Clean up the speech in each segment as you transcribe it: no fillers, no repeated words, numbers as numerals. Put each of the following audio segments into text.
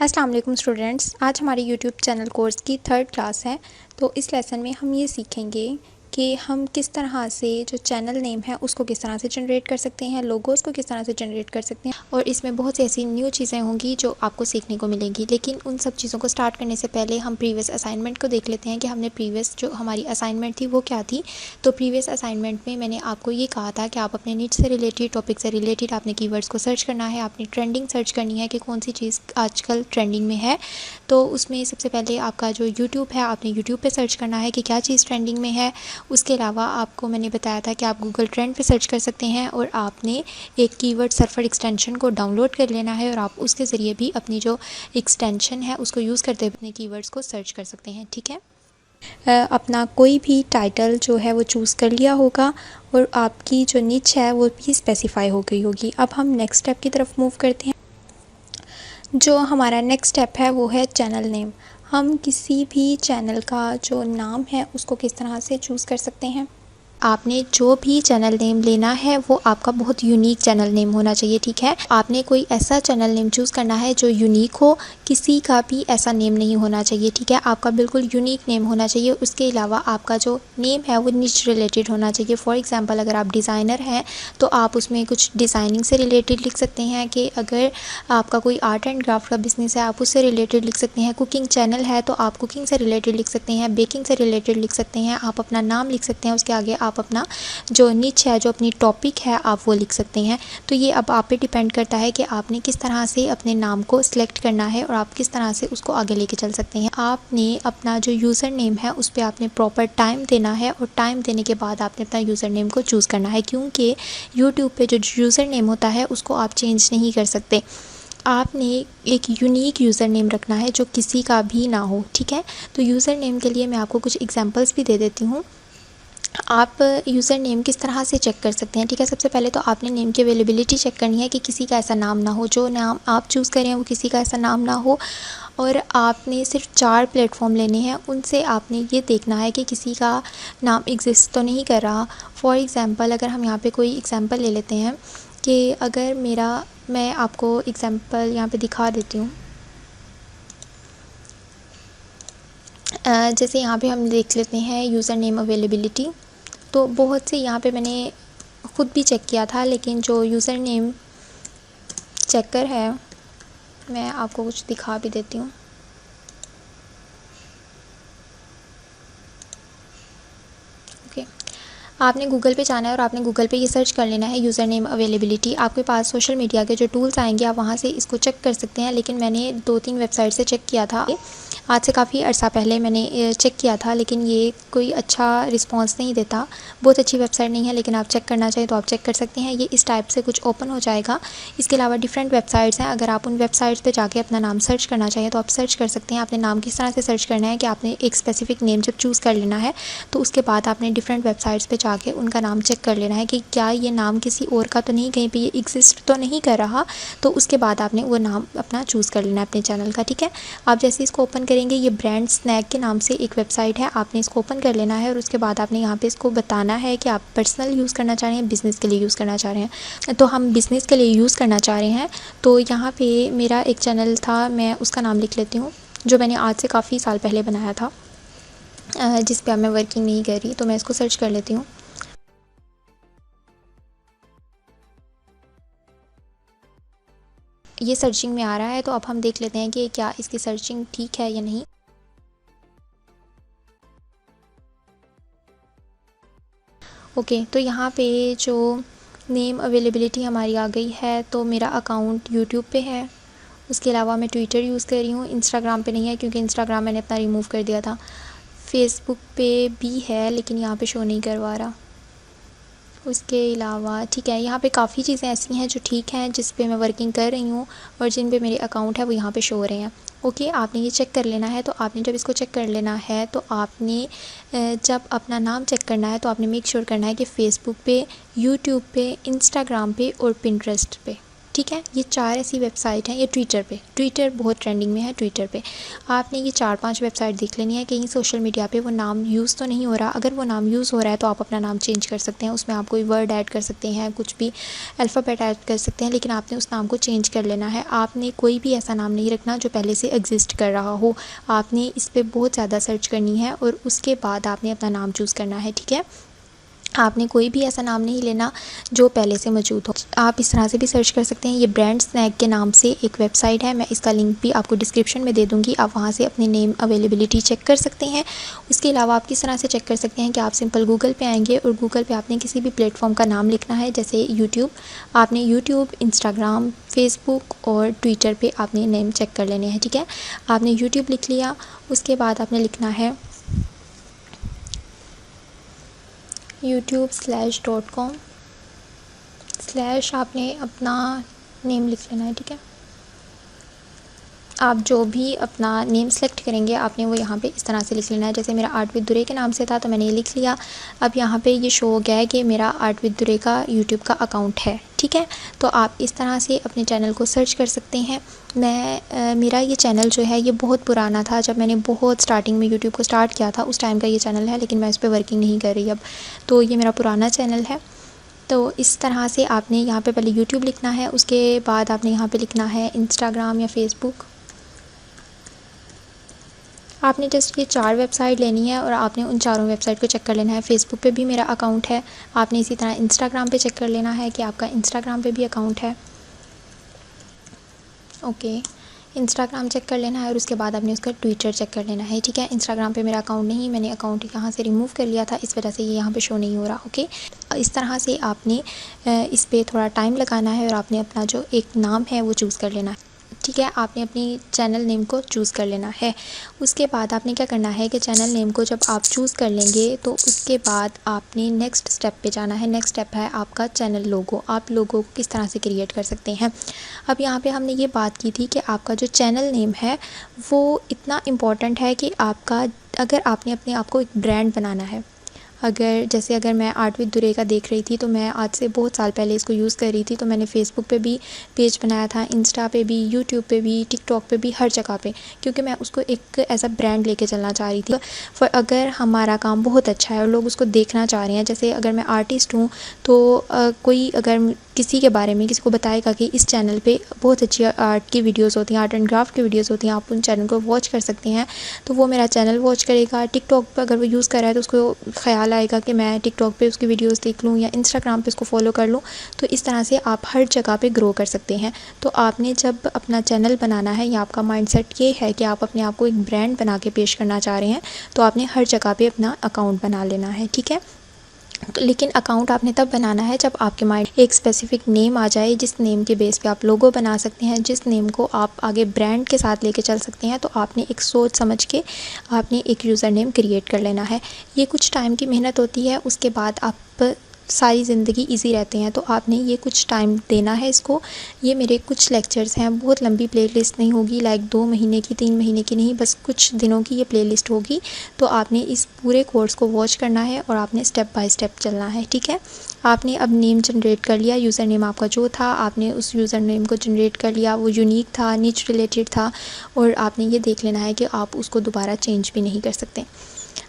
अस्सलाम वालेकुम स्टूडेंट्स, आज हमारे यूट्यूब चैनल कोर्स की 3rd क्लास है। तो इस लेसन में हम ये सीखेंगे कि हम किस तरह से जो चैनल नेम है उसको किस तरह से जनरेट कर सकते हैं, लोगोस को किस तरह से जनरेट कर सकते हैं। और इसमें बहुत सी ऐसी न्यू चीज़ें होंगी जो आपको सीखने को मिलेंगी। लेकिन उन सब चीज़ों को स्टार्ट करने से पहले हम प्रीवियस असाइनमेंट को देख लेते हैं कि हमने प्रीवियस जो हमारी असाइनमेंट थी वो क्या थी। तो प्रीवियस असाइनमेंट में मैंने आपको ये कहा था कि आप अपने नीड से रिलेटेड, टॉपिक से रिलेटेड आपने कीवर्ड्स को सर्च करना है, आपने ट्रेंडिंग सर्च करनी है कि कौन सी चीज़ आजकल ट्रेंडिंग में है। तो उसमें सबसे पहले आपका जो यूट्यूब है, आपने यूट्यूब पे सर्च करना है कि क्या चीज़ ट्रेंडिंग में है। उसके अलावा आपको मैंने बताया था कि आप गूगल ट्रेंड पे सर्च कर सकते हैं और आपने एक कीवर्ड सर्फर एक्सटेंशन को डाउनलोड कर लेना है और आप उसके ज़रिए भी अपनी जो एक्सटेंशन है उसको यूज़ करते हुए अपने कीवर्ड्स को सर्च कर सकते हैं। ठीक है, अपना कोई भी टाइटल जो है वो चूज़ कर लिया होगा और आपकी जो निच है वो भी स्पेसिफाई हो गई होगी। अब हम नेक्स्ट स्टेप की तरफ मूव करते हैं। जो हमारा नेक्स्ट स्टेप है वो है चैनल नेम। हम किसी भी चैनल का जो नाम है उसको किस तरह से चूज़ कर सकते हैं। आपने जो भी चैनल नेम लेना है वो आपका बहुत यूनिक चैनल नेम होना चाहिए। ठीक है, आपने कोई ऐसा चैनल नेम चूज़ करना है जो यूनिक हो, किसी का भी ऐसा नेम नहीं होना चाहिए। ठीक है, आपका बिल्कुल यूनिक नेम होना चाहिए। उसके अलावा आपका जो नेम है वो निच रिलेटेड होना चाहिए। फॉर एग्जांपल, अगर आप डिज़ाइनर हैं तो आप उसमें कुछ डिज़ाइनिंग से रिलेटेड लिख सकते हैं कि अगर आपका कोई आर्ट एंड क्राफ्ट का बिज़नेस है आप उससे रिलेटेड लिख सकते हैं। कुकिंग चैनल है तो आप कुकिंग से रिलेटेड लिख सकते हैं, बेकिंग से रिलेटेड लिख सकते हैं। आप अपना नाम लिख सकते हैं, उसके आगे आप अपना जो निच है, जो अपनी टॉपिक है, आप वो लिख सकते हैं। तो ये अब आप पे डिपेंड करता है कि आपने किस तरह से अपने नाम को सिलेक्ट करना है और आप किस तरह से उसको आगे लेके चल सकते हैं। आपने अपना जो यूज़र नेम है उस पर आपने प्रॉपर टाइम देना है और टाइम देने के बाद आपने अपना यूज़र नेम को चूज़ करना है, क्योंकि यूट्यूब पे जो यूज़र नेम होता है उसको आप चेंज नहीं कर सकते। आपने एक यूनिक यूज़र नेम रखना है जो किसी का भी ना हो। ठीक है, तो यूज़र नेम के लिए मैं आपको कुछ एग्जांपल्स भी दे देती हूँ। आप यूज़र नेम किस तरह से चेक कर सकते हैं। ठीक है, सबसे पहले तो आपने नेम की अवेलेबिलिटी चेक करनी है कि किसी का ऐसा नाम ना हो, जो नाम आप चूज़ करें वो किसी का ऐसा नाम ना हो। और आपने सिर्फ 4 प्लेटफॉर्म लेने हैं, उनसे आपने ये देखना है कि किसी का नाम एग्जिस्ट तो नहीं कर रहा। फॉर एग्ज़ाम्पल, अगर हम यहाँ पे कोई एग्ज़ाम्पल ले लेते हैं कि अगर मैं आपको एग्ज़ाम्पल यहाँ पे दिखा देती हूँ। जैसे यहाँ पे हम देख लेते हैं यूज़र नेम अवेलेबिलिटी। तो बहुत से यहाँ पे मैंने ख़ुद भी चेक किया था, लेकिन जो यूज़र नेम चेकर है मैं आपको कुछ दिखा भी देती हूँ। ओके, आपने गूगल पे जाना है और आपने गूगल पे ये सर्च कर लेना है यूज़र नेम अवेलेबिलिटी। आपके पास सोशल मीडिया के जो टूल्स आएंगे आप वहाँ से इसको चेक कर सकते हैं। लेकिन मैंने 2-3 वेबसाइट से चेक किया था, आज से काफ़ी अर्सा पहले मैंने चेक किया था, लेकिन ये कोई अच्छा रिस्पांस नहीं देता। बहुत अच्छी वेबसाइट नहीं है, लेकिन आप चेक करना चाहिए तो आप चेक कर सकते हैं। ये इस टाइप से कुछ ओपन हो जाएगा। इसके अलावा डिफरेंट वेबसाइट्स हैं, अगर आप उन वेबसाइट्स पे जाके अपना नाम सर्च करना चाहिए तो आप सर्च कर सकते हैं। आपने नाम किस तरह से सर्च करना है कि आपने एक स्पेसिफिक नेम जब चूज़ कर लेना है तो उसके बाद आपने डिफरेंट वेबसाइट्स पर जाके उनका नाम चेक कर लेना है कि क्या ये नाम किसी और का तो नहीं, कहीं पर ये एग्जिस्ट तो नहीं कर रहा। तो उसके बाद आपने वो नाम अपना चूज़ कर लेना है अपने चैनल का। ठीक है, आप जैसे इसको ओपन करेंगे, ये ब्रांड स्नैक के नाम से एक वेबसाइट है, आपने इसको ओपन कर लेना है और उसके बाद आपने यहाँ पे इसको बताना है कि आप पर्सनल यूज़ करना चाह रहे हैं, बिज़नेस के लिए यूज़ करना चाह रहे हैं। तो हम बिज़नेस के लिए यूज़ करना चाह रहे हैं। तो यहाँ पे मेरा एक चैनल था, मैं उसका नाम लिख लेती हूँ, जो मैंने आज से काफ़ी साल पहले बनाया था, जिस पर अब मैं वर्किंग नहीं कर रही। तो मैं इसको सर्च कर लेती हूँ। ये सर्चिंग में आ रहा है, तो अब हम देख लेते हैं कि क्या इसकी सर्चिंग ठीक है या नहीं। ओके, तो यहाँ पे जो नेम अवेलेबिलिटी हमारी आ गई है, तो मेरा अकाउंट यूट्यूब पे है। उसके अलावा मैं ट्विटर यूज़ कर रही हूँ, इंस्टाग्राम पे नहीं है क्योंकि इंस्टाग्राम मैंने अपना रिमूव कर दिया था। फेसबुक पे भी है लेकिन यहाँ पे शो नहीं करवा रहा। उसके अलावा ठीक है, यहाँ पे काफ़ी चीज़ें ऐसी हैं जो ठीक हैं, जिस पे मैं वर्किंग कर रही हूँ और जिन पे मेरे अकाउंट है वो यहाँ पे शो हो रहे हैं। ओके, आपने ये चेक कर लेना है। तो आपने जब इसको चेक कर लेना है तो आपने जब अपना नाम चेक करना है तो आपने मेक श्योर करना है कि फ़ेसबुक पे, यूट्यूब पे, इंस्टाग्राम पे और पिंटरेस्ट पे, ठीक है। ये 4 ऐसी वेबसाइट हैं। ये ट्विटर बहुत ट्रेंडिंग में है। ट्विटर पे आपने ये 4-5 वेबसाइट देख लेनी है। कहीं सोशल मीडिया पे वो नाम यूज़ तो नहीं हो रहा। अगर वो नाम यूज़ हो रहा है तो आप अपना नाम चेंज कर सकते हैं। उसमें आप कोई वर्ड ऐड कर सकते हैं, कुछ भी अल्फ़ाबेट ऐड कर सकते हैं, लेकिन आपने उस नाम को चेंज कर लेना है। आपने कोई भी ऐसा नाम नहीं रखना जो पहले से एग्जिस्ट कर रहा हो। आपने इस पर बहुत ज़्यादा सर्च करनी है और उसके बाद आपने अपना नाम चूज़ करना है। ठीक है। आपने कोई भी ऐसा नाम नहीं लेना जो पहले से मौजूद हो। आप इस तरह से भी सर्च कर सकते हैं। ये ब्रांड स्नैक के नाम से एक वेबसाइट है, मैं इसका लिंक भी आपको डिस्क्रिप्शन में दे दूँगी। आप वहाँ से अपने नेम अवेलेबिलिटी चेक कर सकते हैं। उसके अलावा आप किस तरह से चेक कर सकते हैं कि आप सिंपल गूगल पे आएंगे और गूगल पे आपने किसी भी प्लेटफॉर्म का नाम लिखना है, जैसे यूट्यूब। आपने यूट्यूब, इंस्टाग्राम, फेसबुक और ट्विटर पर आपने नेम चेक कर लेने हैं। ठीक है। आपने यूट्यूब लिख लिया, उसके बाद आपने लिखना है youtube.com/ आपने अपना नेम लिख लेना है। ठीक है। आप जो भी अपना नेम सेलेक्ट करेंगे आपने वो यहाँ पे इस तरह से लिख लेना है। जैसे मेरा आर्ट विद दुरे के नाम से था तो मैंने ये लिख लिया। अब यहाँ पे ये शो हो गया है कि मेरा आर्ट विद दुरे का यूट्यूब का अकाउंट है। ठीक है। तो आप इस तरह से अपने चैनल को सर्च कर सकते हैं। मेरा ये चैनल जो है ये बहुत पुराना था। जब मैंने बहुत स्टार्टिंग में यूट्यूब को स्टार्ट किया था उस टाइम का ये चैनल है, लेकिन मैं इस पर वर्किंग नहीं कर रही अब। तो ये मेरा पुराना चैनल है। तो इस तरह से आपने यहाँ पे पहले यूट्यूब लिखना है, उसके बाद आपने यहाँ पे लिखना है इंस्टाग्राम या फेसबुक। आपने जस्ट ये 4 वेबसाइट लेनी है और आपने उन चारों वेबसाइट को चेक कर लेना है। फेसबुक पे भी मेरा अकाउंट है। आपने इसी तरह इंस्टाग्राम पे चेक कर लेना है कि आपका इंस्टाग्राम पे भी अकाउंट है। ओके, इंस्टाग्राम चेक कर लेना है और उसके बाद आपने उसका ट्विटर चेक कर लेना है। ठीक है। इंस्टाग्राम पे मेरा अकाउंट नहीं, मैंने अकाउंट यहाँ से रिमूव कर लिया था, इस वजह से ये यहाँ पे शो नहीं हो रहा। ओके, इस तरह से आपने इस पर थोड़ा टाइम लगाना है और आपने अपना जो एक नाम है वो चूज़ कर लेना है। ठीक है। आपने अपनी चैनल नेम को चूज़ कर लेना है। उसके बाद आपने क्या करना है कि चैनल नेम को जब आप चूज़ कर लेंगे तो उसके बाद आपने नेक्स्ट स्टेप पे जाना है। नेक्स्ट स्टेप है आपका चैनल लोगो। आप लोगो को किस तरह से क्रिएट कर सकते हैं। अब यहाँ पे हमने ये बात की थी कि आपका जो चैनल नेम है वो इतना इम्पॉर्टेंट है कि आपका, अगर आपने अपने आप को एक ब्रांड बनाना है, अगर मैं आर्ट विद दुरे का देख रही थी तो मैं आज से बहुत साल पहले इसको यूज़ कर रही थी, तो मैंने फ़ेसबुक पे भी पेज बनाया था, इंस्टा पे भी, यूट्यूब पे भी, टिकटॉक पे भी, हर जगह पे, क्योंकि मैं उसको एक ऐसा ब्रांड लेके चलना चाह रही थी। पर अगर हमारा काम बहुत अच्छा है और लोग उसको देखना चाह रहे हैं, जैसे अगर मैं आर्टिस्ट हूँ तो कोई अगर किसी के बारे में किसी को बताएगा कि इस चैनल पे बहुत अच्छी आर्ट की वीडियोस होती हैं, आर्ट एंड क्राफ्ट की वीडियोस होती हैं, आप उन चैनल को वॉच कर सकते हैं, तो वो मेरा चैनल वॉच करेगा। टिकटॉक पर अगर वो यूज़ कर रहा है तो उसको ख़्याल आएगा कि मैं टिकटॉक पे उसकी वीडियोस देख लूँ या इंस्टाग्राम पे उसको फॉलो कर लूँ। तो इस तरह से आप हर जगह पे ग्रो कर सकते हैं। तो आपने जब अपना चैनल बनाना है या आपका माइंडसेट ये है कि आप अपने आप को एक ब्रांड बना के पेश करना चाह रहे हैं, तो आपने हर जगह पे अपना अकाउंट बना लेना है। ठीक है। तो लेकिन अकाउंट आपने तब बनाना है जब आपके माइंड एक स्पेसिफिक नेम आ जाए, जिस नेम के बेस पे आप लोगो बना सकते हैं, जिस नेम को आप आगे ब्रांड के साथ लेके चल सकते हैं। तो आपने एक सोच समझ के आपने एक यूज़र नेम क्रिएट कर लेना है। ये कुछ टाइम की मेहनत होती है, उसके बाद आप सारी ज़िंदगी इजी रहते हैं। तो आपने ये कुछ टाइम देना है इसको। ये मेरे कुछ लेक्चर्स हैं, बहुत लंबी प्लेलिस्ट नहीं होगी, लाइक 2 महीने की, 3 महीने की नहीं, बस कुछ दिनों की ये प्लेलिस्ट होगी। तो आपने इस पूरे कोर्स को वॉच करना है और आपने स्टेप बाय स्टेप चलना है। ठीक है। आपने अब नेम जनरेट कर लिया, यूज़र नेम आपका जो था, आपने उस यूज़र नेम को जनरेट कर लिया, वो यूनिक था, निच रिलेटेड था, और आपने ये देख लेना है कि आप उसको दोबारा चेंज भी नहीं कर सकते।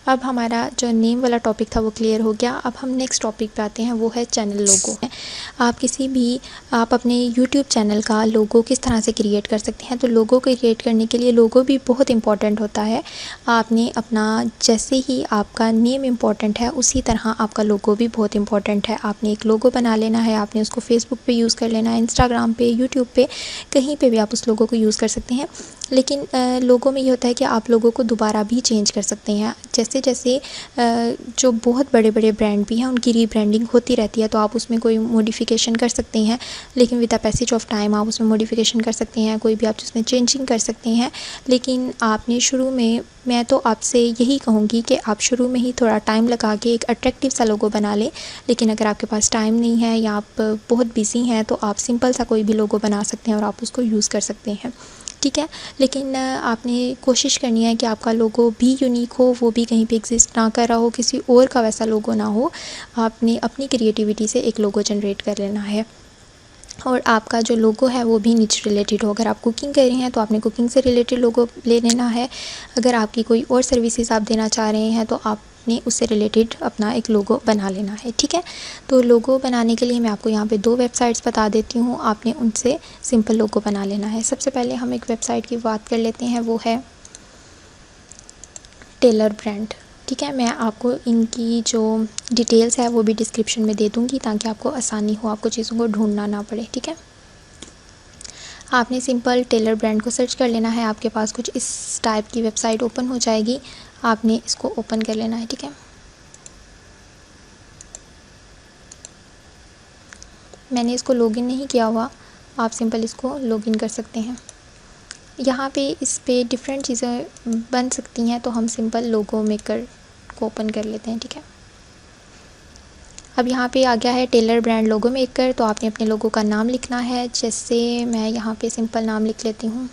अब हमारा जो नेम वाला टॉपिक था वो क्लियर हो गया। अब हम नेक्स्ट टॉपिक पे आते हैं, वो है चैनल लोगो। आप अपने यूट्यूब चैनल का लोगो किस तरह से क्रिएट कर सकते हैं। तो लोगो क्रिएट करने के लिए लोगो भी बहुत इंपॉर्टेंट होता है। आपने अपना, जैसे ही आपका नेम इम्पॉर्टेंट है उसी तरह आपका लोगो भी बहुत इंपॉर्टेंट है। आपने एक लोगो बना लेना है, आपने उसको फेसबुक पे यूज़ कर लेना है, इंस्टाग्राम पे, यूट्यूब पे, कहीं पे भी आप उस लोगो को यूज़ कर सकते हैं। लेकिन लोगों में ये होता है कि आप लोगों को दोबारा भी चेंज कर सकते हैं। जैसे जैसे जो बहुत बड़े बड़े ब्रांड भी हैं उनकी रीब्रांडिंग होती रहती है, तो आप उसमें कोई मॉडिफिकेशन कर सकते हैं, लेकिन with the passage of time आप उसमें मॉडिफिकेशन कर सकते हैं, कोई भी आप उसमें चेंजिंग कर सकते हैं। लेकिन आपने शुरू में, मैं तो आपसे यही कहूँगी कि आप शुरू में ही थोड़ा टाइम लगा के एक अट्रैक्टिव सा लोगो बना लें। लेकिन अगर आपके पास टाइम नहीं है या आप बहुत बिजी हैं तो आप सिंपल सा कोई भी लोगो बना सकते हैं और आप उसको यूज़ कर सकते हैं। ठीक है। लेकिन आपने कोशिश करनी है कि आपका लोगो भी यूनिक हो, वो भी कहीं पे एग्जिस्ट ना कर रहा हो, किसी और का वैसा लोगो ना हो। आपने अपनी क्रिएटिविटी से एक लोगो जनरेट कर लेना है। और आपका जो लोगो है वो भी निच रिलेटेड हो। अगर आप कुकिंग कर रहे हैं तो आपने कुकिंग से रिलेटेड लोगो ले लेना है। अगर आपकी कोई और सर्विसेज आप देना चाह रहे हैं तो आपने उससे रिलेटेड अपना एक लोगो बना लेना है, ठीक है। तो लोगो बनाने के लिए मैं आपको यहाँ पे 2 वेबसाइट्स बता देती हूँ, आपने उनसे सिंपल लोगो बना लेना है। सबसे पहले हम एक वेबसाइट की बात कर लेते हैं, वो है टेलर ब्रांड, ठीक है। मैं आपको इनकी जो डिटेल्स है वो भी डिस्क्रिप्शन में दे दूँगी ताकि आपको आसानी हो, आपको चीज़ों को ढूंढना ना पड़े, ठीक है। आपने सिंपल टेलर ब्रांड को सर्च कर लेना है, आपके पास कुछ इस टाइप की वेबसाइट ओपन हो जाएगी, आपने इसको ओपन कर लेना है, ठीक है। मैंने इसको लॉगिन नहीं किया हुआ, आप सिंपल इसको लॉगिन कर सकते हैं। यहाँ पे इस पे डिफरेंट चीज़ें बन सकती हैं, तो हम सिंपल लोगो मेकर को ओपन कर लेते हैं, ठीक है। अब यहाँ पे आ गया है टेलर ब्रांड लोगो मेकर, तो आपने अपने लोगो का नाम लिखना है। जैसे मैं यहाँ पे सिंपल नाम लिख लेती हूँ,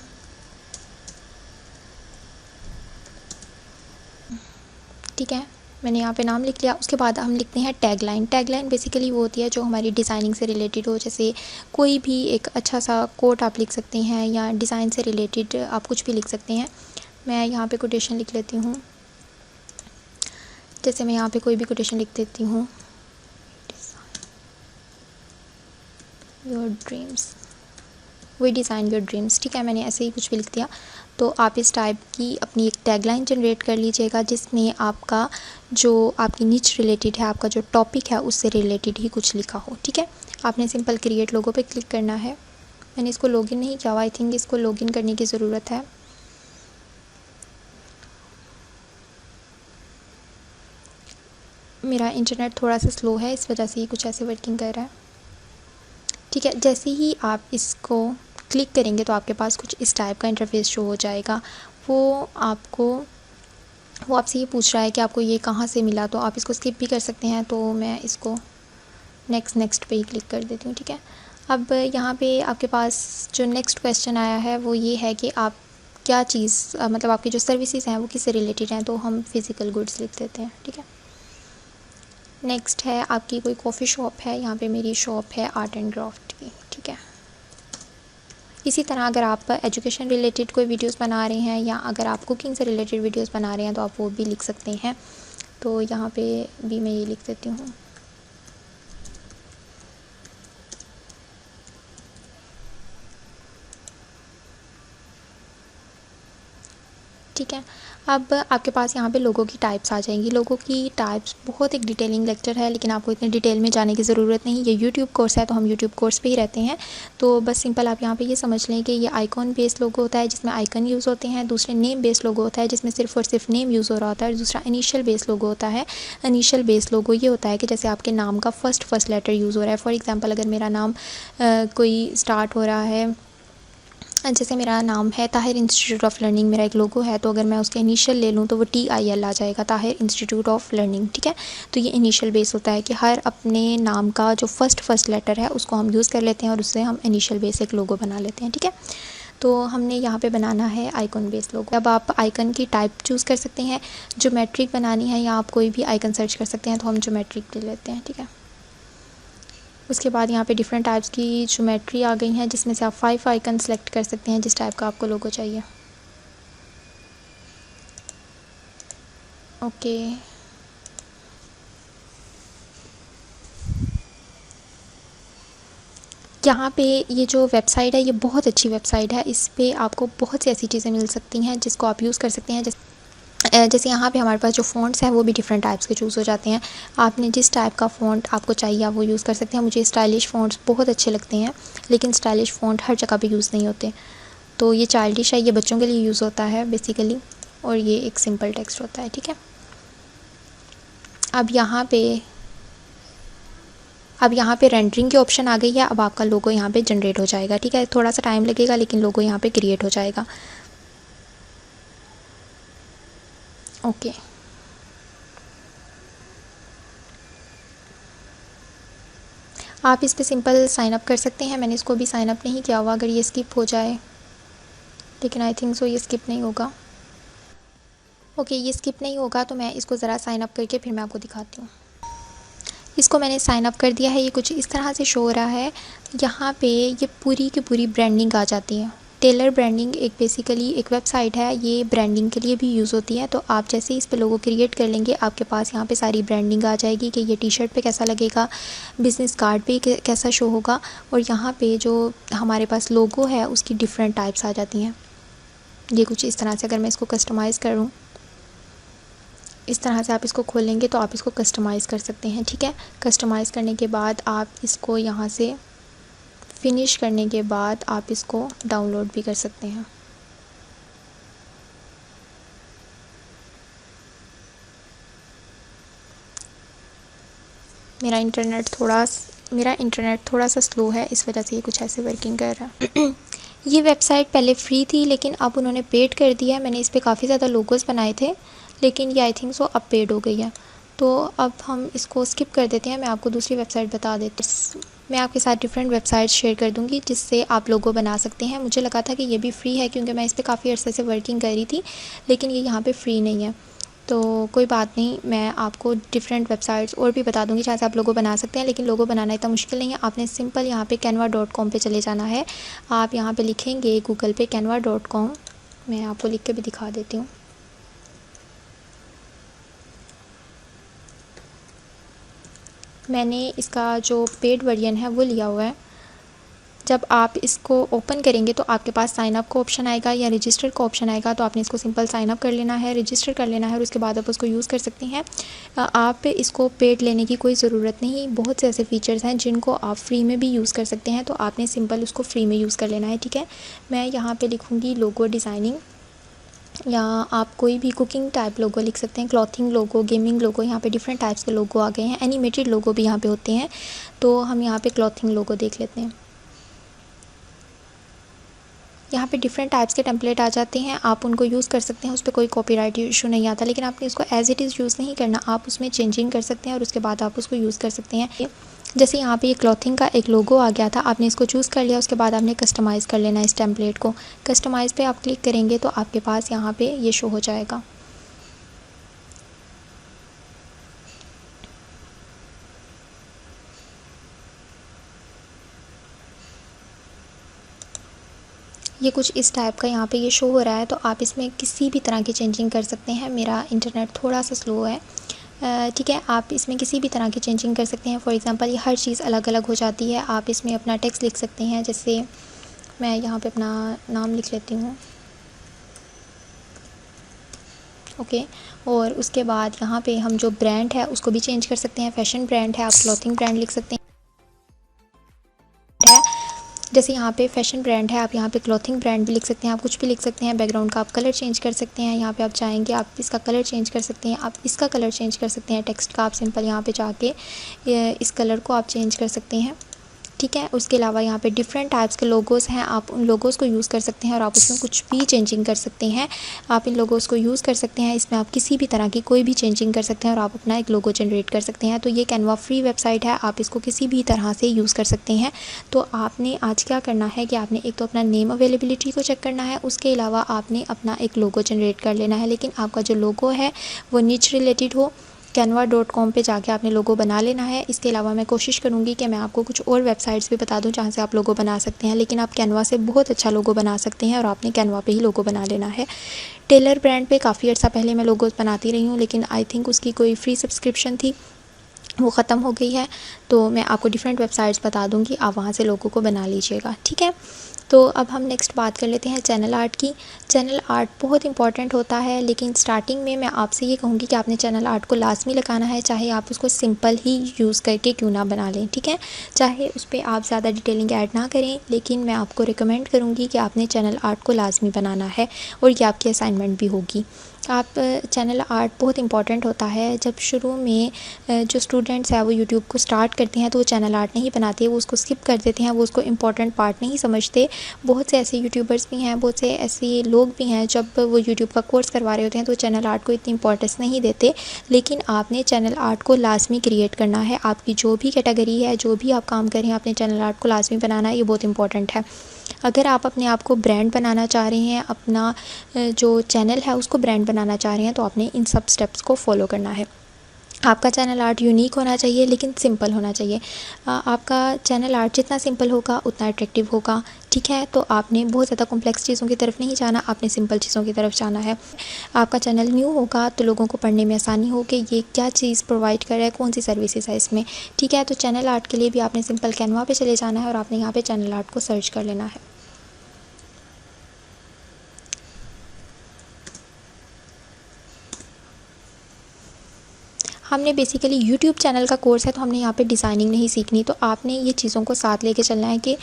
ठीक है। मैंने यहाँ पे नाम लिख लिया। उसके बाद हम लिखते हैं टैगलाइन। टैगलाइन बेसिकली वो होती है जो हमारी डिज़ाइनिंग से रिलेटेड हो, जैसे कोई भी एक अच्छा सा कोट आप लिख सकते हैं या डिज़ाइन से रिलेटेड आप कुछ भी लिख सकते हैं। मैं यहाँ पे कोटेशन लिख लेती हूँ, जैसे मैं यहाँ पे कोई भी कोटेशन लिख देती हूँ, your dreams, we design your dreams, ठीक है। मैंने ऐसे ही कुछ भी लिख दिया। तो आप इस टाइप की अपनी एक टैगलाइन जनरेट कर लीजिएगा, जिसमें आपका जो आपकी निच रिलेटेड है, आपका जो टॉपिक है उससे रिलेटेड ही कुछ लिखा हो, ठीक है। आपने सिंपल क्रिएट लोगो पे क्लिक करना है। मैंने इसको लॉगिन नहीं किया हुआ, आई थिंक इसको लॉगिन करने की ज़रूरत है। मेरा इंटरनेट थोड़ा सा स्लो है, इस वजह से ही कुछ ऐसे वर्किंग कर रहा है, ठीक है। जैसे ही आप इसको क्लिक करेंगे तो आपके पास कुछ इस टाइप का इंटरफेस शो हो जाएगा। वो आपसे ये पूछ रहा है कि आपको ये कहाँ से मिला, तो आप इसको स्किप भी कर सकते हैं। तो मैं इसको नेक्स्ट पे ही क्लिक कर देती हूँ, ठीक है। अब यहाँ पे आपके पास जो नेक्स्ट क्वेश्चन आया है वो ये है कि आप क्या चीज़ मतलब आपकी जो सर्विसेज हैं वो किससे रिलेटेड हैं, तो हम फिज़िकल गुड्स लिख देते हैं, ठीक है। नेक्स्ट है आपकी कोई कॉफ़ी शॉप है, यहाँ पे मेरी शॉप है आर्ट एंड क्राफ्ट की, ठीक है। इसी तरह अगर आप एजुकेशन रिलेटेड कोई वीडियोस बना रहे हैं या अगर आप कुकिंग से रिलेटेड वीडियोस बना रहे हैं तो आप वो भी लिख सकते हैं। तो यहाँ पे भी मैं ये लिख देती हूँ, ठीक है। अब आपके पास यहाँ पे लोगों की टाइप्स आ जाएंगी। लोगों की टाइप्स बहुत एक डिटेलिंग लेक्चर है, लेकिन आपको इतने डिटेल में जाने की ज़रूरत नहीं। ये यूट्यूब कोर्स है तो हम यूट्यूब कोर्स पे ही रहते हैं। तो बस सिंपल आप यहाँ पे ये समझ लें कि ये आइकॉन बेस्ड लोगो होता है जिसमें आइकन यूज़ होते हैं। दूसरे नेम बेस्ड लोगो होता है जिसमें सिर्फ और सिर्फ नेम यूज़ हो रहा होता है। दूसरा इनिशियल बेस्ड लोगो होता है। इनिशियल बेस्ड लोगो ये होता है कि जैसे आपके नाम का फर्स्ट लेटर यूज़ हो रहा है। फॉर एग्ज़ाम्पल अगर मेरा नाम कोई स्टार्ट हो रहा है, जैसे मेरा नाम है ताहिर इंस्टीट्यूट ऑफ लर्निंग, मेरा एक लोगो है, तो अगर मैं उसका इनिशियल ले लूँ तो वो TIL आ जाएगा, ताहिर इंस्टीट्यूट ऑफ लर्निंग, ठीक है। तो ये इनिशियल बेस होता है कि हर अपने नाम का जो फर्स्ट लेटर है उसको हम यूज़ कर लेते हैं और उससे हम इनिशियल बेस एक लोगो बना लेते हैं, ठीक है। तो हमने यहाँ पे बनाना है आइकन बेस लोगो। अब आप आइकन की टाइप चूज़ कर सकते हैं, ज्योमेट्रिक बनानी है या आप कोई भी आइकन सर्च कर सकते हैं, तो हम ज्योमेट्रिक ले लेते हैं, ठीक है। उसके बाद यहाँ पे डिफरेंट टाइप्स की ज्योमेट्री आ गई हैं, जिसमें से आप 5 आइकन सेलेक्ट कर सकते हैं जिस टाइप का आपको लोगो चाहिए। ओके, यहाँ पे ये जो वेबसाइट है ये बहुत अच्छी वेबसाइट है। इस पे आपको बहुत सी ऐसी चीज़ें मिल सकती हैं जिसको आप यूज़ कर सकते हैं। जैसे यहाँ पे हमारे पास जो फ़ॉन्ट्स हैं वो भी डिफरेंट टाइप्स के चूज़ हो जाते हैं। आपने जिस टाइप का फ़ॉन्ट आपको चाहिए आप वो यूज़ कर सकते हैं। मुझे स्टाइलिश फ़ॉन्ट्स बहुत अच्छे लगते हैं, लेकिन स्टाइलिश फ़ॉन्ट हर जगह पे यूज़ नहीं होते। तो ये चाइल्डिश है, ये बच्चों के लिए यूज़ होता है बेसिकली, और ये एक सिंपल टेक्स्ट होता है, ठीक है। अब यहाँ पे रेंडरिंग की ऑप्शन आ गई है। अब आपका लोगो यहाँ पे जनरेट हो जाएगा, ठीक है। थोड़ा सा टाइम लगेगा लेकिन लोगो यहाँ पे क्रिएट हो जाएगा। ओके, आप इस पे सिंपल साइन अप कर सकते हैं। मैंने इसको भी साइन अप नहीं किया हुआ, अगर ये स्किप हो जाए, लेकिन आई थिंक सो ये स्किप नहीं होगा। ओके, ये स्किप नहीं होगा तो मैं इसको ज़रा साइन अप करके फिर मैं आपको दिखाती हूँ। इसको मैंने साइन अप कर दिया है। ये कुछ इस तरह से शो हो रहा है। यहाँ पे ये पूरी की पूरी ब्रांडिंग आ जाती है। टेलर ब्रांडिंग एक बेसिकली एक वेबसाइट है, ये ब्रांडिंग के लिए भी यूज़ होती है। तो आप जैसे ही इस पे लोगो क्रिएट कर लेंगे, आपके पास यहाँ पे सारी ब्रांडिंग आ जाएगी कि ये टी शर्ट पे कैसा लगेगा, बिज़नेस कार्ड पे कैसा शो होगा, और यहाँ पे जो हमारे पास लोगो है उसकी डिफरेंट टाइप्स आ जाती हैं। ये कुछ इस तरह से, अगर मैं इसको कस्टमाइज़ करूँ, इस तरह से आप इसको खोलेंगे तो आप इसको कस्टमाइज़ कर सकते हैं। ठीक है, कस्टमाइज़ करने के बाद आप इसको यहाँ से फिनिश करने के बाद आप इसको डाउनलोड भी कर सकते हैं। मेरा इंटरनेट थोड़ा सा स्लो है, इस वजह से ये कुछ ऐसे वर्किंग कर रहा है। ये वेबसाइट पहले फ्री थी, लेकिन अब उन्होंने पेड कर दिया है। मैंने इस पर काफ़ी ज़्यादा लोगोस बनाए थे, लेकिन ये आई थिंक सो अब पेड हो गई है। तो अब हम इसको स्किप कर देते हैं। मैं आपको दूसरी वेबसाइट बता देती हूँ। मैं आपके साथ डिफरेंट वेबसाइट्स शेयर कर दूंगी जिससे आप लोगो बना सकते हैं। मुझे लगा था कि ये भी फ्री है, क्योंकि मैं इस पर काफ़ी अर्से से वर्किंग कर रही थी, लेकिन ये यहाँ पे फ्री नहीं है। तो कोई बात नहीं, मैं आपको डिफरेंट वेबसाइट्स और भी बता दूंगी जहाँ से आप लोगो बना सकते हैं। लेकिन लोगो बनाना इतना मुश्किल नहीं है। आपने सिंपल यहाँ पे canva.com पे चले जाना है। आप यहाँ पे लिखेंगे गूगल पे canva.com। मैं आपको लिख के भी दिखा देती हूँ। मैंने इसका जो पेड वर्जन है वो लिया हुआ है। जब आप इसको ओपन करेंगे तो आपके पास साइन अप का ऑप्शन आएगा या रजिस्टर का ऑप्शन आएगा। तो आपने इसको सिंपल साइन अप कर लेना है, रजिस्टर कर लेना है, और उसके बाद आप उसको यूज़ कर सकते हैं। आप इसको पेड लेने की कोई ज़रूरत नहीं। बहुत से ऐसे फ़ीचर्स हैं जिनको आप फ्री में भी यूज़ कर सकते हैं, तो आपने सिंपल उसको फ्री में यूज़ कर लेना है। ठीक है, मैं यहाँ पर लिखूँगी लोगो डिज़ाइनिंग, या आप कोई भी कुकिंग टाइप लोगो लिख सकते हैं, क्लॉथिंग लोगो, गेमिंग लोगो। यहाँ पे डिफरेंट टाइप्स के लोगो आ गए हैं, एनिमेटेड लोगो भी यहाँ पे होते हैं। तो हम यहाँ पे क्लॉथिंग लोगो देख लेते हैं। यहाँ पे डिफरेंट टाइप्स के टेम्पलेट आ जाते हैं, आप उनको यूज़ कर सकते हैं। उस पर कोई कॉपीराइट इशू नहीं आता, लेकिन आपने इसको एज़ इट इज़ यूज़ नहीं करना। आप उसमें चेंजिंग कर सकते हैं और उसके बाद आप उसको यूज़ कर सकते हैं। जैसे यहाँ पे ये क्लॉथिंग का एक लोगो आ गया था, आपने इसको चूज़ कर लिया, उसके बाद आपने कस्टमाइज़ कर लेना इस टेम्पलेट को। कस्टमाइज़ पे आप क्लिक करेंगे तो आपके पास यहाँ पे ये शो हो जाएगा। ये कुछ इस टाइप का यहाँ पे ये शो हो रहा है। तो आप इसमें किसी भी तरह की चेंजिंग कर सकते हैं। मेरा इंटरनेट थोड़ा सा स्लो है, ठीक है। आप इसमें किसी भी तरह की चेंजिंग कर सकते हैं। फॉर एग्ज़ाम्पल ये हर चीज़ अलग अलग हो जाती है। आप इसमें अपना टेक्स्ट लिख सकते हैं, जैसे मैं यहाँ पे अपना नाम लिख लेती हूँ, ओके। और उसके बाद यहाँ पे हम जो ब्रांड है उसको भी चेंज कर सकते हैं। फैशन ब्रांड है, आप क्लॉथिंग ब्रांड लिख सकते हैं। जैसे यहाँ पे फैशन ब्रांड है, आप यहाँ पे क्लॉथिंग ब्रांड भी लिख सकते हैं। आप कुछ भी लिख सकते हैं। बैकग्राउंड का आप कलर चेंज कर सकते हैं। यहाँ पे आप चाहेंगे आप इसका कलर चेंज कर सकते हैं, आप इसका कलर चेंज कर सकते हैं। टेक्स्ट का आप सिंपल यहाँ पे जाके इस कलर को आप चेंज कर सकते हैं, ठीक है। उसके अलावा यहाँ पे डिफरेंट टाइप्स के लोगोस हैं, आप उन लोगोस को यूज़ कर सकते हैं और आप उसमें कुछ भी चेंजिंग कर सकते हैं। आप इन लोगोस को यूज़ कर सकते हैं, इसमें आप किसी भी तरह की कोई भी चेंजिंग कर सकते हैं और आप अपना एक लोगो जनरेट कर सकते हैं। तो ये कैनवा फ्री वेबसाइट है, आप इसको किसी भी तरह से यूज़ कर सकते हैं। तो आपने आज क्या करना है कि आपने एक तो अपना नेम अवेलेबिलिटी को चेक करना है, उसके अलावा आपने अपना एक लोगो जनरेट कर लेना है। लेकिन आपका जो लोगो है वो निच रिलेटेड हो। canva.com पे जाके आपने लोगो बना लेना है। इसके अलावा मैं कोशिश करूँगी कि मैं आपको कुछ और वेबसाइट्स भी बता दूँ जहाँ से आप लोगो बना सकते हैं, लेकिन आप कैनवा से बहुत अच्छा लोगो बना सकते हैं और आपने कैनवा पे ही लोगो बना लेना है। टेलर ब्रांड पे काफ़ी अर्सा पहले मैं लोगोस बनाती रही हूँ, लेकिन आई थिंक उसकी कोई फ्री सब्सक्रिप्शन थी, वो ख़त्म हो गई है। तो मैं आपको डिफरेंट वेबसाइट्स बता दूँगी, आप वहाँ से लोगों को बना लीजिएगा, ठीक है। तो अब हम नेक्स्ट बात कर लेते हैं चैनल आर्ट की। चैनल आर्ट बहुत इंपॉर्टेंट होता है, लेकिन स्टार्टिंग में मैं आपसे ये कहूँगी कि आपने चैनल आर्ट को लाजमी लगाना है, चाहे आप उसको सिंपल ही यूज़ करके क्यों ना बना लें, ठीक है। चाहे उस पर आप ज़्यादा डिटेलिंग ऐड ना करें, लेकिन मैं आपको रिकमेंड करूँगी कि आपने चैनल आर्ट को लाजमी बनाना है और ये आपकी असाइनमेंट भी होगी। आप चैनल आर्ट बहुत इंपॉर्टेंट होता है। जब शुरू में जो स्टूडेंट्स हैं वो यूट्यूब को स्टार्ट करते हैं तो वो चैनल आर्ट नहीं बनाते, वो उसको स्किप कर देते हैं, वो उसको इम्पॉर्टेंट पार्ट नहीं समझते। बहुत से ऐसे यूट्यूबर्स भी हैं, बहुत से ऐसे लोग भी हैं जब वो यूट्यूब का कोर्स करवा रहे होते हैं तो चैनल आर्ट को इतनी इंपॉर्टेंस नहीं देते। लेकिन आपने चैनल आर्ट को लाजमी क्रिएट करना है। आपकी जो भी कैटेगरी है, जो भी आप काम करें, आपने चैनल आर्ट को लाजमी बनाना है, ये बहुत इंपॉर्टेंट है। अगर आप अपने आप को ब्रांड बनाना चाह रहे हैं, अपना जो चैनल है उसको ब्रांड बनाना चाह रहे हैं, तो आपने इन सब स्टेप्स को फॉलो करना है। आपका चैनल आर्ट यूनिक होना चाहिए लेकिन सिंपल होना चाहिए। आपका चैनल आर्ट जितना सिंपल होगा उतना अट्रैक्टिव होगा, ठीक है। तो आपने बहुत ज़्यादा कॉम्प्लेक्स चीज़ों की तरफ नहीं जाना, आपने सिंपल चीज़ों की तरफ जाना है। आपका चैनल न्यू होगा तो लोगों को पढ़ने में आसानी हो कि ये क्या चीज़ प्रोवाइड कर रहा है, कौन सी सर्विसेज है इसमें, ठीक है। तो चैनल आर्ट के लिए भी आपने सिंपल कैनवा पे चले जाना है और आपने यहाँ पे चैनल आर्ट को सर्च कर लेना है। हमने बेसिकली यूट्यूब चैनल का कोर्स है तो हमने यहाँ पे डिज़ाइनिंग नहीं सीखनी, तो आपने ये चीज़ों को साथ लेके चलना है कि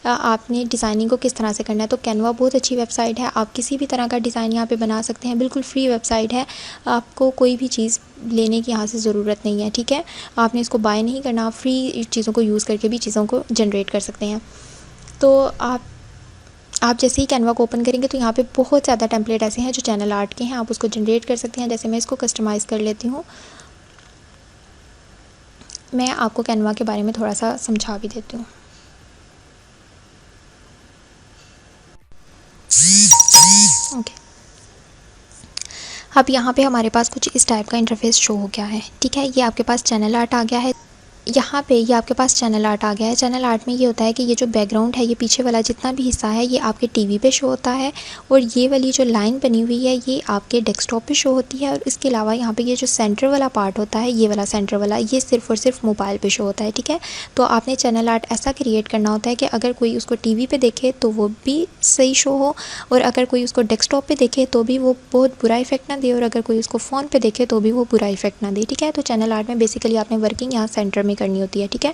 आपने डिज़ाइनिंग को किस तरह से करना है। तो कैनवा बहुत अच्छी वेबसाइट है, आप किसी भी तरह का डिज़ाइन यहाँ पे बना सकते हैं, बिल्कुल फ्री वेबसाइट है, आपको कोई भी चीज़ लेने की यहाँ से ज़रूरत नहीं है, ठीक है। आपने इसको बाय नहीं करना, आप फ्री चीज़ों को यूज़ करके भी चीज़ों को जनरेट कर सकते हैं। तो आप जैसे ही कैनवा को ओपन करेंगे तो यहाँ पे बहुत ज़्यादा टेम्पलेट ऐसे हैं जो चैनल आर्ट के हैं, आप उसको जनरेट कर सकते हैं। जैसे मैं इसको कस्टमाइज़ कर लेती हूँ। मैं आपको कैनवा के बारे में थोड़ा सा समझा भी देती हूँ। ओके, अब यहाँ पे हमारे पास कुछ इस टाइप का इंटरफेस शो हो गया है, ठीक है। ये आपके पास चैनल आर्ट आ गया है। यहाँ पे ये आपके पास चैनल आर्ट आ गया है। चैनल आर्ट में ये होता है कि ये जो बैकग्राउंड है, ये पीछे वाला जितना भी हिस्सा है ये आपके टीवी पे शो होता है, और ये वाली जो लाइन बनी हुई है ये आपके डेस्कटॉप पे शो होती है। और इसके अलावा यहाँ पे ये जो सेंटर वाला पार्ट होता है, ये वाला सेंटर वाला, ये सिर्फ़ और सिर्फ मोबाइल पे शो होता है, ठीक है। तो आपने चैनल आर्ट ऐसा क्रिएट करना होता है कि अगर कोई उसको टीवी पे देखे तो वो भी सही शो हो, और अगर कोई उसको डेस्कटॉप पे देखे तो भी वो बहुत बुरा इफेक्ट ना दे, और अगर कोई उसको फ़ोन पे देखे तो भी वो बुरा इफेक्ट ना दे, ठीक है। तो चैनल आर्ट में बेसिकली आपने वर्किंग यहाँ सेंटर में करनी होती है, ठीक है।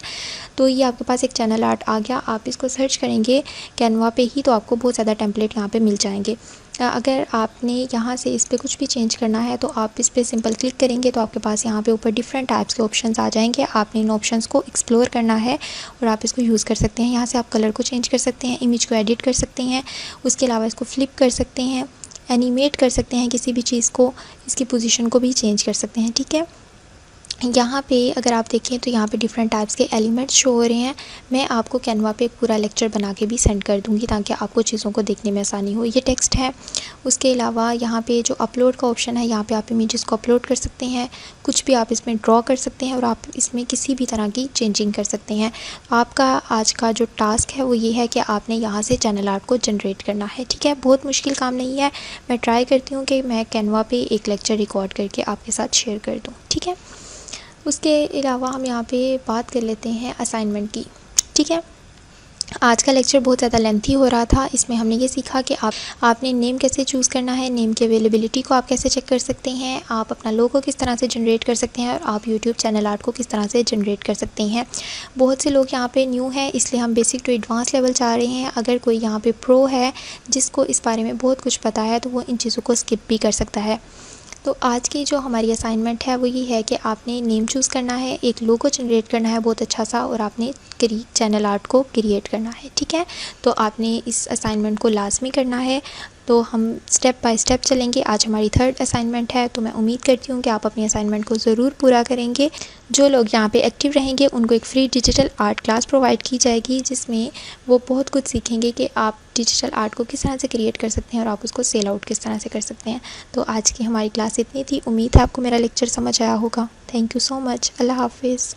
तो ये आपके पास एक चैनल आर्ट आ गया। आप इसको सर्च करेंगे कैनवा पे ही तो आपको बहुत ज़्यादा टेम्पलेट यहाँ पे मिल जाएंगे। अगर आपने यहाँ से इस पर कुछ भी चेंज करना है तो आप इस पर सिंपल क्लिक करेंगे तो आपके पास यहाँ पे ऊपर डिफरेंट टाइप्स के ऑप्शंस आ जाएंगे। आपने इन ऑप्शंस को एक्सप्लोर करना है और आप इसको यूज़ कर सकते हैं। यहाँ से आप कलर को चेंज कर सकते हैं, इमेज को एडिट कर सकते हैं, उसके अलावा इसको फ्लिप कर सकते हैं, एनिमेट कर सकते हैं किसी भी चीज़ को, इसकी पोजीशन को भी चेंज कर सकते हैं, ठीक है। यहाँ पे अगर आप देखें तो यहाँ पे डिफरेंट टाइप्स के एलिमेंट्स शो हो रहे हैं। मैं आपको कैनवा पे एक पूरा लेक्चर बना के भी सेंड कर दूँगी ताकि आपको चीज़ों को देखने में आसानी हो। ये टेक्स्ट है। उसके अलावा यहाँ पे जो अपलोड का ऑप्शन है, यहाँ पे आप इमेजेस को अपलोड कर सकते हैं, कुछ भी आप इसमें ड्रॉ कर सकते हैं और आप इसमें किसी भी तरह की चेंजिंग कर सकते हैं। आपका आज का जो टास्क है वो ये है कि आपने यहाँ से चैनल आर्ट को जनरेट करना है, ठीक है। बहुत मुश्किल काम नहीं है। मैं ट्राई करती हूँ कि मैं कैनवा पे एक लेक्चर रिकॉर्ड करके आपके साथ शेयर कर दूँ, ठीक है। उसके अलावा हम यहाँ पे बात कर लेते हैं असाइनमेंट की, ठीक है। आज का लेक्चर बहुत ज़्यादा लेंथी हो रहा था। इसमें हमने ये सीखा कि आपने नेम कैसे चूज़ करना है, नेम की अवेलेबिलिटी को आप कैसे चेक कर सकते हैं, आप अपना लोगो किस तरह से जनरेट कर सकते हैं, और आप यूट्यूब चैनल आर्ट को किस तरह से जनरेट कर सकते हैं। बहुत से लोग यहाँ पे न्यू हैं इसलिए हम बेसिक टू एडवांस लेवल चाह रहे हैं। अगर कोई यहाँ पे प्रो है जिसको इस बारे में बहुत कुछ पता है तो वो इन चीज़ों को स्किप भी कर सकता है। तो आज की जो हमारी असाइनमेंट है वो ये है कि आपने नेम चूज़ करना है, एक लोगो जनरेट करना है बहुत अच्छा सा, और आपने चैनल आर्ट को क्रिएट करना है, ठीक है। तो आपने इस असाइनमेंट को लाजमी करना है। तो हम स्टेप बाय स्टेप चलेंगे। आज हमारी 3rd असाइनमेंट है, तो मैं उम्मीद करती हूँ कि आप अपनी असाइनमेंट को ज़रूर पूरा करेंगे। जो लोग यहाँ पे एक्टिव रहेंगे उनको एक free digital art class provide की जाएगी जिसमें वो बहुत कुछ सीखेंगे कि आप डिजिटल आर्ट को किस तरह से क्रिएट कर सकते हैं और आप उसको सेल आउट किस तरह से कर सकते हैं। तो आज की हमारी क्लास इतनी थी। उम्मीद है आपको मेरा लेक्चर समझ आया होगा। Thank you so much. अल्लाह हाफिज़।